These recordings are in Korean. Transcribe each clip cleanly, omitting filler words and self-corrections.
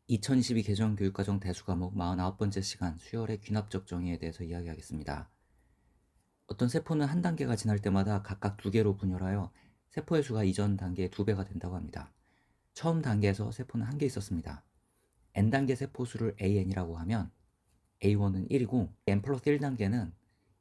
2022 개정 교육과정 대수과목 49번째 시간 수열의 귀납적 정의에 대해서 이야기하겠습니다. 어떤 세포는 한 단계가 지날 때마다 각각 두 개로 분열하여 세포의 수가 이전 단계의 2배가 된다고 합니다. 처음 단계에서 세포는 한 개 있었습니다. n단계 세포 수를 an이라고 하면 a1은 1이고 n 플러스 1단계는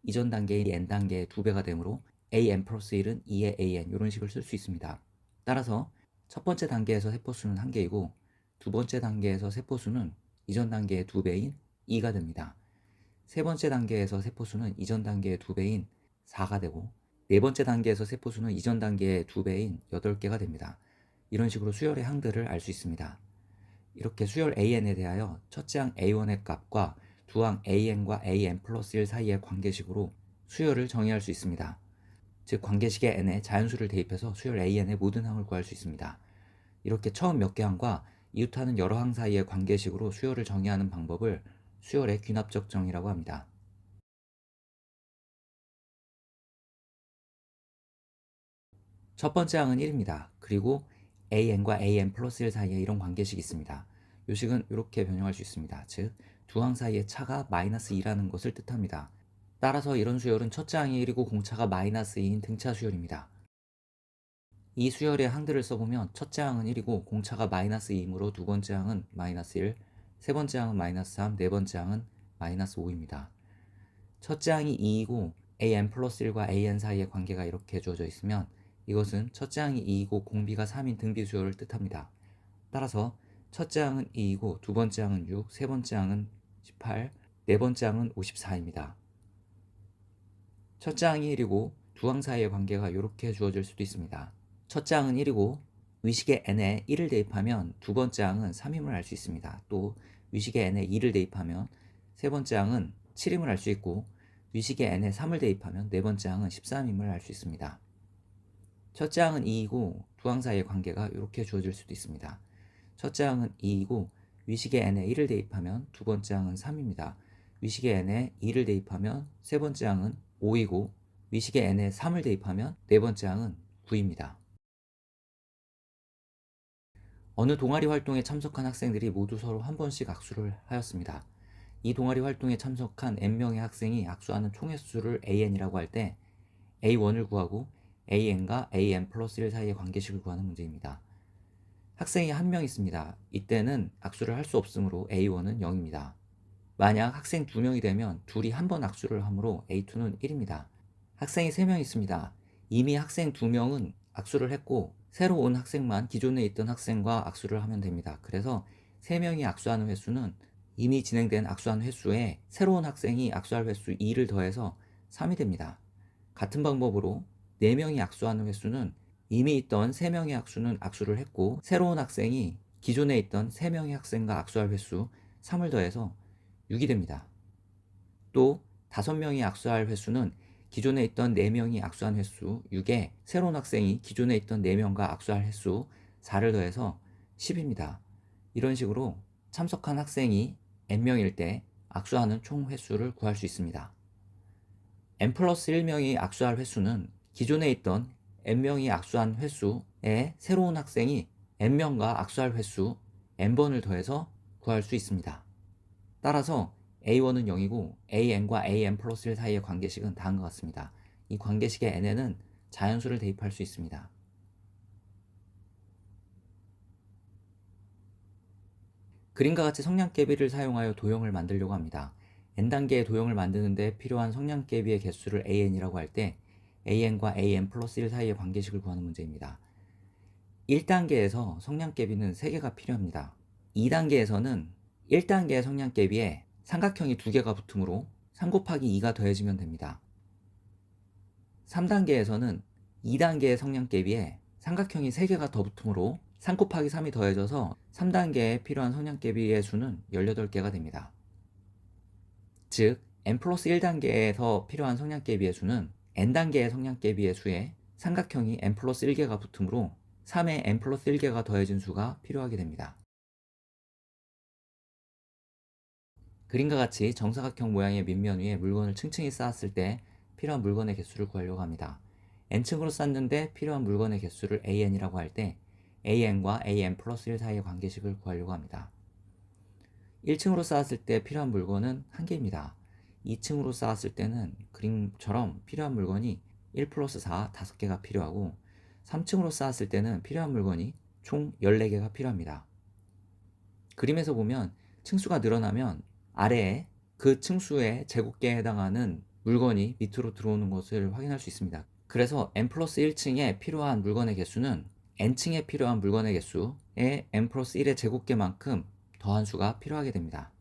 이전 단계의 n단계의 2배가 되므로 an 플러스 1은 2의 an 이런 식을 쓸 수 있습니다. 따라서 첫 번째 단계에서 세포 수는 한 개이고 두 번째 단계에서 세포 수는 이전 단계의 2배인 2가 됩니다. 세 번째 단계에서 세포 수는 이전 단계의 2배인 4가 되고 네 번째 단계에서 세포 수는 이전 단계의 2배인 8개가 됩니다. 이런 식으로 수열의 항들을 알 수 있습니다. 이렇게 수열 an에 대하여 첫째 항 a1의 값과 두 항 an과 an 플러스 1 사이의 관계식으로 수열을 정의할 수 있습니다. 즉 관계식의 n에 자연수를 대입해서 수열 an의 모든 항을 구할 수 있습니다. 이렇게 처음 몇 개 항과 이웃하는 여러 항 사이의 관계식으로 수열을 정의하는 방법을 수열의 귀납적 정의라고 합니다. 첫 번째 항은 1입니다. 그리고 an과 an 플러스 1 사이에 이런 관계식이 있습니다. 이 식은 이렇게 변형할 수 있습니다. 즉, 두 항 사이의 차가 마이너스 2라는 것을 뜻합니다. 따라서 이런 수열은 첫째 항이 1이고 공차가 마이너스 2인 등차 수열입니다. 이 수열의 항들을 써보면 첫째 항은 1이고 공차가 마이너스 2이므로 두 번째 항은 마이너스 1, 세 번째 항은 마이너스 3, 네 번째 항은 마이너스 5입니다. 첫째 항이 2이고 an 플러스 1과 an 사이의 관계가 이렇게 주어져 있으면 이것은 첫째 항이 2이고 공비가 3인 등비 수열을 뜻합니다. 따라서 첫째 항은 2이고 두 번째 항은 6, 세 번째 항은 18, 네 번째 항은 54입니다. 첫째 항이 1이고 두 항 사이의 관계가 이렇게 주어질 수도 있습니다. 첫째 항은 1이고 위식의 n에 1을 대입하면 두 번째 항은 3임을 알 수 있습니다. 또 위식의 n에 2를 대입하면 세 번째 항은 7임을 알 수 있고 위식의 n에 3을 대입하면 네 번째 항은 13임을 알 수 있습니다. 첫째 항은 2이고 두 항 사이의 관계가 이렇게 주어질 수도 있습니다. 첫째 항은 2이고 위식의 n에 1을 대입하면 두 번째 항은 3입니다. 위식의 n에 2를 대입하면 세 번째 항은 5이고 위식의 n에 3을 대입하면 네 번째 항은 9입니다. 어느 동아리 활동에 참석한 학생들이 모두 서로 한 번씩 악수를 하였습니다. 이 동아리 활동에 참석한 n명의 학생이 악수하는 총 횟수를 an이라고 할 때 a1을 구하고 an과 an 플러스 1 사이의 관계식을 구하는 문제입니다. 학생이 한 명 있습니다. 이때는 악수를 할 수 없으므로 a1은 0입니다. 만약 학생 2명이 되면 둘이 한 번 악수를 하므로 a2는 1입니다. 학생이 3명 있습니다. 이미 학생 2명은 악수를 했고 새로 온 학생만 기존에 있던 학생과 악수를 하면 됩니다. 그래서 3명이 악수하는 횟수는 이미 진행된 악수한 횟수에 새로운 학생이 악수할 횟수 2를 더해서 3이 됩니다. 같은 방법으로 4명이 악수하는 횟수는 이미 있던 3명의 악수를 했고 새로운 학생이 기존에 있던 3명의 학생과 악수할 횟수 3을 더해서 6이 됩니다. 또 5명이 악수할 횟수는 기존에 있던 4명이 악수한 횟수 6에 새로운 학생이 기존에 있던 4명과 악수할 횟수 4를 더해서 10입니다. 이런 식으로 참석한 학생이 n명일 때 악수하는 총 횟수를 구할 수 있습니다. n 플러스 1명이 악수할 횟수는 기존에 있던 n명이 악수한 횟수에 새로운 학생이 n명과 악수할 횟수 n번을 더해서 구할 수 있습니다. 따라서 a1은 0이고 an과 an 플러스 1 사이의 관계식은 다음과 같습니다. 이 관계식의 n에는 자연수를 대입할 수 있습니다. 그림과 같이 성냥개비를 사용하여 도형을 만들려고 합니다. n단계의 도형을 만드는 데 필요한 성냥개비의 개수를 an이라고 할 때 an과 an 플러스 1 사이의 관계식을 구하는 문제입니다. 1단계에서 성냥개비는 3개가 필요합니다. 2단계에서는 1단계의 성냥개비에 삼각형이 2개가 붙으므로 3 곱하기 2가 더해지면 됩니다. 3단계에서는 2단계의 성냥개비에 삼각형이 3개가 더 붙으므로 3 곱하기 3이 더해져서 3단계에 필요한 성냥개비의 수는 18개가 됩니다. 즉 n 플러스 1단계에서 필요한 성냥개비의 수는 n단계의 성냥개비의 수에 삼각형이 n 플러스 1개가 붙으므로 3에 n 플러스 1개가 더해진 수가 필요하게 됩니다. 그림과 같이 정사각형 모양의 밑면 위에 물건을 층층이 쌓았을 때 필요한 물건의 개수를 구하려고 합니다. n층으로 쌓는데 필요한 물건의 개수를 an이라고 할 때 an과 an 플러스 1 사이의 관계식을 구하려고 합니다. 1층으로 쌓았을 때 필요한 물건은 1개입니다. 2층으로 쌓았을 때는 그림처럼 필요한 물건이 1 플러스 4, 5개가 필요하고 3층으로 쌓았을 때는 필요한 물건이 총 14개가 필요합니다. 그림에서 보면 층수가 늘어나면 아래에 그 층수의 제곱계에 해당하는 물건이 밑으로 들어오는 것을 확인할 수 있습니다. 그래서 n 플러스 1층에 필요한 물건의 개수는 n층에 필요한 물건의 개수에 n 플러스 1의 제곱계만큼 더한 수가 필요하게 됩니다.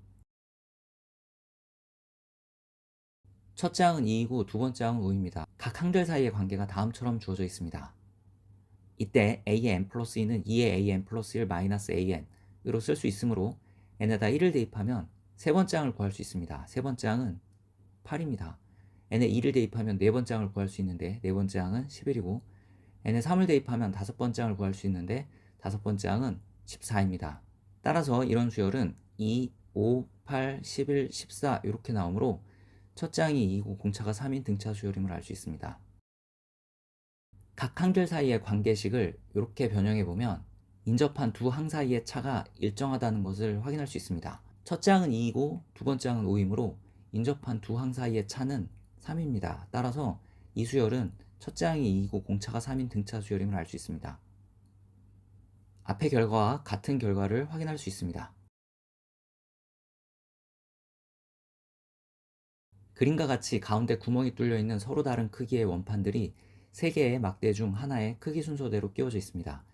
첫째 항은 2이고 두 번째 항은 5입니다. 각 항들 사이의 관계가 다음처럼 주어져 있습니다. 이때 a의 n 플러스 2는 2의 an 플러스 1 마이너스 an으로 쓸 수 있으므로 n에다 1을 대입하면 세 번째 항을 구할 수 있습니다. 세 번째 항은 8입니다. n에 2를 대입하면 네 번째 항을 구할 수 있는데 네 번째 항은 11이고 n에 3을 대입하면 다섯 번째 항을 구할 수 있는데 다섯 번째 항은 14입니다. 따라서 이런 수열은 2, 5, 8, 11, 14 이렇게 나오므로 첫째 항이 2이고 공차가 3인 등차 수열임을 알 수 있습니다. 각 항들 사이의 관계식을 이렇게 변형해 보면 인접한 두 항 사이의 차가 일정하다는 것을 확인할 수 있습니다. 첫째 항은 2이고 두 번째 항은 5이므로 인접한 두 항 사이의 차는 3입니다. 따라서 이 수열은 첫째 항이 2이고 공차가 3인 등차 수열임을 알 수 있습니다. 앞의 결과와 같은 결과를 확인할 수 있습니다. 그림과 같이 가운데 구멍이 뚫려 있는 서로 다른 크기의 원판들이 3개의 막대 중 하나의 크기 순서대로 끼워져 있습니다.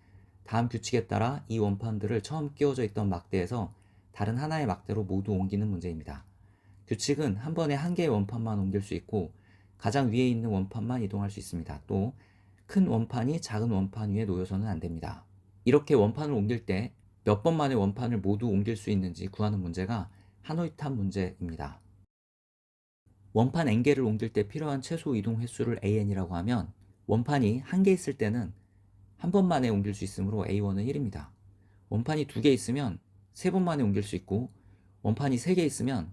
다음 규칙에 따라 이 원판들을 처음 끼워져 있던 막대에서 다른 하나의 막대로 모두 옮기는 문제입니다. 규칙은 한 번에 한 개의 원판만 옮길 수 있고 가장 위에 있는 원판만 이동할 수 있습니다. 또 큰 원판이 작은 원판 위에 놓여서는 안 됩니다. 이렇게 원판을 옮길 때 몇 번 만에 원판을 모두 옮길 수 있는지 구하는 문제가 하노이탑 문제입니다. 원판 n개를 옮길 때 필요한 최소 이동 횟수를 an이라고 하면 원판이 한 개 있을 때는 한 번 만에 옮길 수 있으므로 a1은 1입니다. 원판이 2개 있으면 3번 만에 옮길 수 있고 원판이 3개 있으면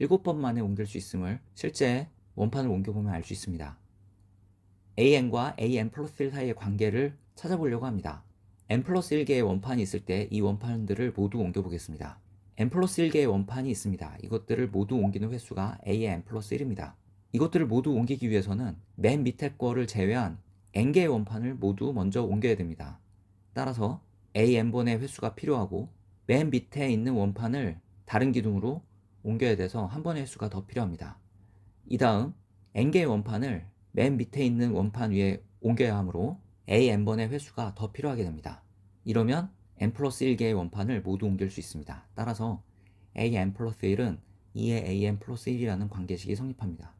7번 만에 옮길 수 있음을 실제 원판을 옮겨보면 알 수 있습니다. an과 an 플러스 1 사이의 관계를 찾아보려고 합니다. n 플러스 1개의 원판이 있을 때 이 원판들을 모두 옮겨보겠습니다. n 플러스 1개의 원판이 있습니다. 이것들을 모두 옮기는 횟수가 a의 n 플러스 1입니다. 이것들을 모두 옮기기 위해서는 맨 밑에 거를 제외한 n개의 원판을 모두 먼저 옮겨야 됩니다. 따라서 an번의 횟수가 필요하고 맨 밑에 있는 원판을 다른 기둥으로 옮겨야 돼서 한 번의 횟수가 더 필요합니다. 이 다음 n개의 원판을 맨 밑에 있는 원판 위에 옮겨야 하므로 an번의 횟수가 더 필요하게 됩니다. 이러면 n 플러스 1개의 원판을 모두 옮길 수 있습니다. 따라서 an 플러스 1은 2의 an 플러스 1이라는 관계식이 성립합니다.